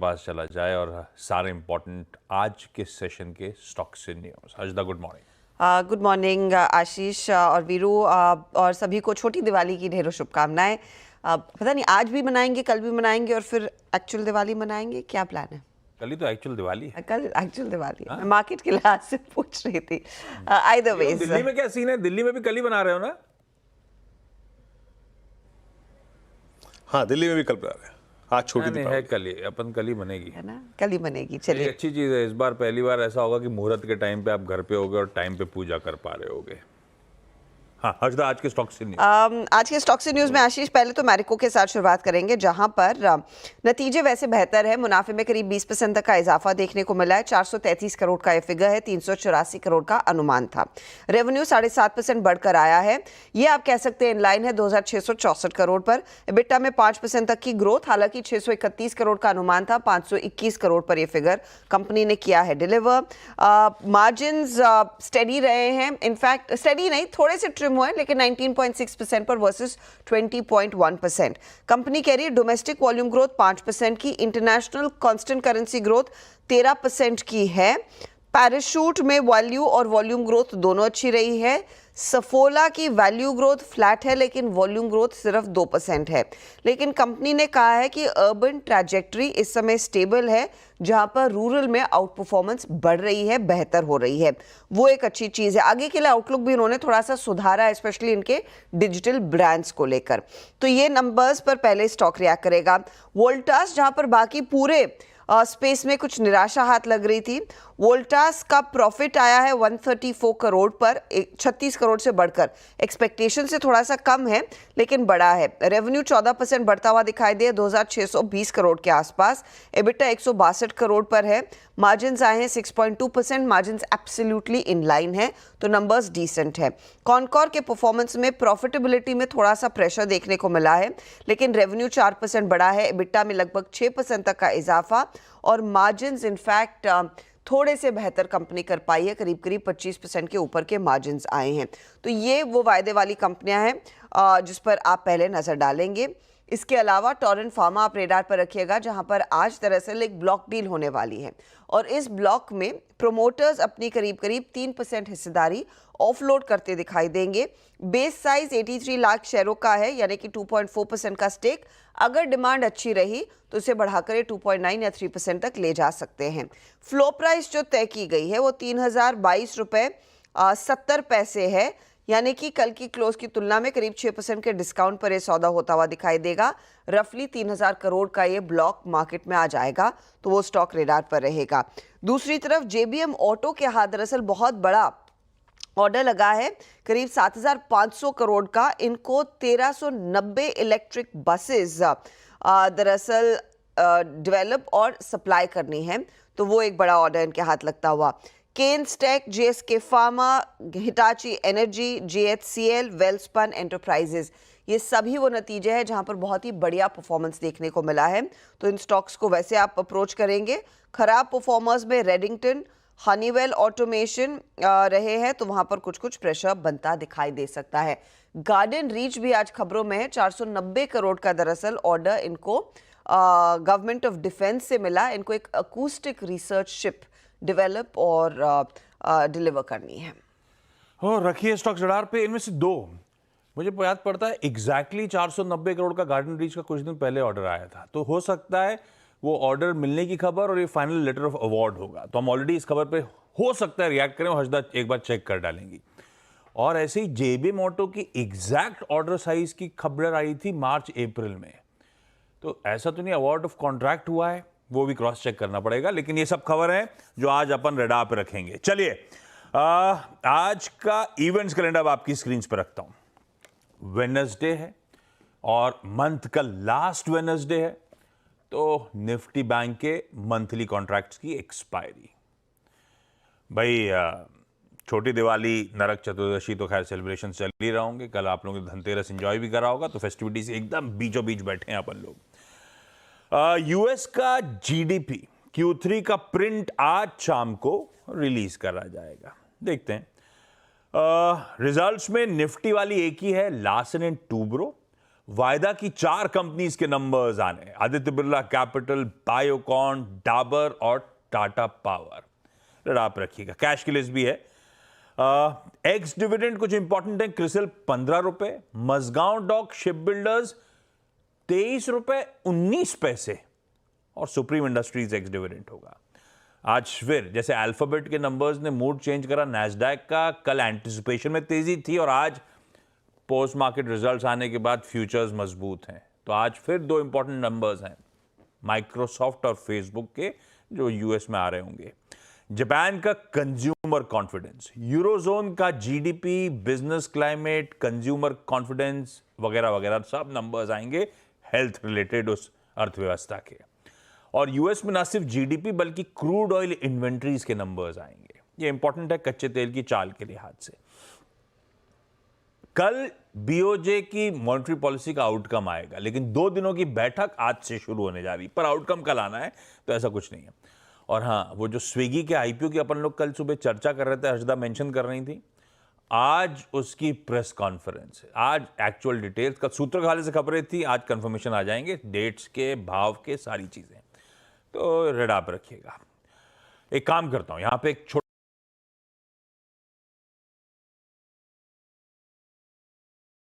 पास चला जाए और सारे इंपॉर्टेंट आज के सेशन के स्टॉक्स से न्यूज़। हजदा, good morning. Good morning Ashish और वीरू और सभी को छोटी दिवाली की ढेरों शुभकामनाएं। पता नहीं आज भी मनाएंगे, कल भी मनाएंगे और फिर एक्चुअल दिवाली मनाएंगे, क्या प्लान है? कल ही तो एक्चुअल दिवाली है। कल एक्चुअल दिवाली है। मैं मार्केट के लिहाज से पूछ रही थी। आइदर वेज, दिल्ली में क्या सीन है? दिल्ली में भी कल ही बना रहे हो ना? हाँ, दिल्ली में भी कल बना रहे हैं। आज छोटी दीपावली है, कल ही अपन कल ही बनेगी, है ना? कल ही बनेगी। चलिए, अच्छी चीज़ है। इस बार पहली बार ऐसा होगा कि मुहूर्त के टाइम पे आप घर पे होगे और टाइम पे पूजा कर पा रहे होगे। हाँ, हर्षदा, आज के स्टॉक से न्यूज़। आज के स्टॉक से न्यूज़ में आशीष पहले तो मैरिको के साथ शुरुआत करेंगे, जहां पर नतीजे वैसे बेहतर है। मुनाफे में करीब 20% तक का इजाफा देखने को मिला है। 433 करोड़ का यह फिगर है, 384 करोड़ का अनुमान था। रेवेन्यू 7.5% बढ़कर आया है। ये आप कह सकते हैं इनलाइन है 2664 करोड़ पर। एबिटा में 5% तक की ग्रोथ, हालांकि 631 करोड़ का अनुमान था, 521 करोड़ पर यह फिगर कंपनी ने किया है डिलीवर। मार्जिन स्टेडी रहे हैं, इनफैक्ट स्टेडी नहीं, थोड़े से ट्रिम हुए, लेकिन 19.6% पर वर्सेस 20.1%। कंपनी कह रही है डोमेस्टिक वॉल्यूम ग्रोथ 5% की, इंटरनेशनल कांस्टेंट करेंसी ग्रोथ 13% की है। पैराशूट में वैल्यू और वॉल्यूम ग्रोथ दोनों अच्छी रही है। सफोला की वैल्यू ग्रोथ फ्लैट है, लेकिन वॉल्यूम ग्रोथ सिर्फ 2% है। लेकिन कंपनी ने कहा है कि अर्बन ट्रैजेक्टरी इस समय स्टेबल है, जहां पर रूरल में आउट परफॉर्मेंस बढ़ रही है, बेहतर हो रही है। वो एक अच्छी चीज है। आगे के लिए आउटलुक भी उन्होंने थोड़ा सा सुधारा है, स्पेशली इनके डिजिटल ब्रांड्स को लेकर। तो ये नंबर्स पर पहले स्टॉक रिएक्ट करेगा। वोल्टास, जहां पर बाकी पूरे स्पेस में कुछ निराशा हाथ लग रही थी, वोल्टास का प्रॉफिट आया है 134 करोड़ पर, 36 करोड़ से बढ़कर। एक्सपेक्टेशन से थोड़ा सा कम है, लेकिन बड़ा है। रेवेन्यू 14% बढ़ता हुआ दिखाई दे, 2620 करोड़ के आसपास। एबिटा 162 करोड़ पर है। मार्जिन आए हैं 6.2%, मार्जिन एब्सोल्युटली इन लाइन है, तो नंबर्स डिसेंट है। कॉनकॉर के परफॉर्मेंस में प्रॉफिटेबिलिटी में थोड़ा सा प्रेशर देखने को मिला है, लेकिन रेवेन्यू 4% बढ़ा है। एबिटा में लगभग 6% तक का इजाफा, और मार्जिन इनफैक्ट थोड़े से बेहतर कंपनी कर पाई है, करीब करीब 25% के ऊपर के मार्जिन आए हैं। तो ये वो वायदे वाली कंपनियां हैं जिस पर आप पहले नजर डालेंगे। इसके अलावा टोरेंट फार्मा आप रेडार पर रखिएगा, जहां पर आज दरअसल एक ब्लॉक डील होने वाली है, और इस ब्लॉक में प्रोमोटर्स अपनी करीब करीब 3% हिस्सेदारी ऑफलोड करते दिखाई देंगे। बेस साइज 83 लाख शेयरों का है, यानी कि 2.4% का स्टेक। अगर डिमांड अच्छी रही तो इसे बढ़ाकर 2.9 या 3% तक ले जा सकते हैं। फ्लो प्राइस जो तय की गई है वो 3022 रुपये 70 पैसे है, यानी कि कल की क्लोज की तुलना में करीब 6% के डिस्काउंट पर यह सौदा होता हुआ दिखाई देगा। रफली 3000 करोड़ का ये ब्लॉक मार्केट में आ जाएगा, तो वो स्टॉक रेडार पर रहेगा। दूसरी तरफ जेबीएम ऑटो के हाथ दरअसल बहुत बड़ा ऑर्डर लगा है, करीब 7500 करोड़ का। इनको 1390 इलेक्ट्रिक बसेस दरअसल डेवलप और सप्लाई करनी है, तो वो एक बड़ा ऑर्डर इनके हाथ लगता हुआ। केनस्टेक, JSK pharma, Hitachi energy, JHCL, Welspun enterprises, ये सभी वो नतीजे हैं जहां पर बहुत ही बढ़िया परफॉर्मेंस देखने को मिला है। तो इन स्टॉक्स को वैसे आप अप्रोच करेंगे। खराब परफॉर्मर्स में रेडिंगटन, हनीवेल ऑटोमेशन रहे हैं, तो वहां पर कुछ कुछ प्रेशर बनता दिखाई दे सकता है। गार्डन रीच भी आज खबरों में है, 490 करोड़ का दरअसल ऑर्डर इनको गवर्नमेंट ऑफ डिफेंस से मिला। इनको एक अकूस्टिक रिसर्च शिप डेवलप और डिलीवर करनी है। हो रखिए स्टॉक रडार पे। इनमें से दो मुझे याद पड़ता है, एग्जैक्टली 490 करोड़ का गार्डन रीच का कुछ दिन पहले ऑर्डर आया था, तो हो सकता है वो ऑर्डर मिलने की खबर और ये फाइनल लेटर ऑफ अवार्ड होगा, तो हम ऑलरेडी इस खबर पे हो सकता है रिएक्ट करें। हर्षदा एक बार चेक कर डालेंगी। और ऐसे ही जेबीएम ऑटो की एग्जैक्ट ऑर्डर साइज की खबर आई थी मार्च अप्रैल में, तो ऐसा तो नहीं अवार्ड ऑफ कॉन्ट्रैक्ट हुआ है, वो भी क्रॉस चेक करना पड़ेगा। लेकिन ये सब खबर है जो आज अपन रडार पे रखेंगे। चलिए आज का इवेंट्स कैलेंडर आपकी स्क्रीन पर रखता हूं। वेडनेसडे है और मंथ का लास्ट वेडनेसडे है, तो निफ्टी बैंक के मंथली कॉन्ट्रैक्ट्स की एक्सपायरी। भाई छोटी दिवाली, नरक चतुर्दशी तो खैर सेलिब्रेशन चल ही रहे होंगे। कल आप लोगों ने धनतेरस एंजॉय भी करा होगा, तो फेस्टिविटीज एकदम बीचों बीच बैठे हैं अपन लोग। यूएस का जीडीपी Q3 का प्रिंट आज शाम को रिलीज करा जाएगा, देखते हैं। रिजल्ट्स में निफ्टी वाली एक ही है, लार्सन एंड टूब्रो। वायदा की 4 कंपनीज के नंबर्स आने, आदित्य बिरला कैपिटल, बायोकॉन, डाबर और टाटा पावर। रडार पे रखिएगा। कैश की लिस्ट भी है। एक्स डिविडेंड कुछ इंपॉर्टेंट है। क्रिसिल 15 रुपए, मजगांव डॉक शिप बिल्डर्स 23 रुपए 19 पैसे और सुप्रीम इंडस्ट्रीज एक्स डिविडेंड होगा। आज फिर जैसे अल्फाबेट के नंबर्स ने मूड चेंज करा नैस्डैक का, कल एंटिसिपेशन में तेजी थी और आज पोस्ट मार्केट रिजल्ट्स आने के बाद फ्यूचर्स मजबूत हैं। तो आज फिर 2 इंपॉर्टेंट नंबर्स हैं, माइक्रोसॉफ्ट और फेसबुक के, जो यूएस में आ रहे होंगे। जापान का कंज्यूमर कॉन्फिडेंस, यूरोजोन का GDP, business climate, consumer confidence वगैरह वगैरह सब नंबर्स आएंगे हेल्थ रिलेटेड उस अर्थव्यवस्था के। और यूएस में ना सिर्फ जीडीपी बल्कि क्रूड ऑयल इन्वेंट्रीज के नंबर्स आएंगे। ये इंपॉर्टेंट है कच्चे तेल की चाल के लिहाज से। कल बीओजे की मॉनेटरी पॉलिसी का आउटकम आएगा, लेकिन 2 दिनों की बैठक आज से शुरू होने जा रही, पर आउटकम कल आना है, तो ऐसा कुछ नहीं है। और हाँ, वो जो स्विगी के आईपीओ की अपन लोग कल सुबह चर्चा कर रहे थे, हर्षदा मेंशन कर रही थी, आज उसकी प्रेस कॉन्फ्रेंस है। आज एक्चुअल डिटेल्स, कल सूत्र खाले से खबरें थी, आज कंफर्मेशन आ जाएंगे, डेट्स के, भाव के, सारी चीजें। तो रडार पर रखिएगा। एक काम करता हूं, यहां पे एक छोटा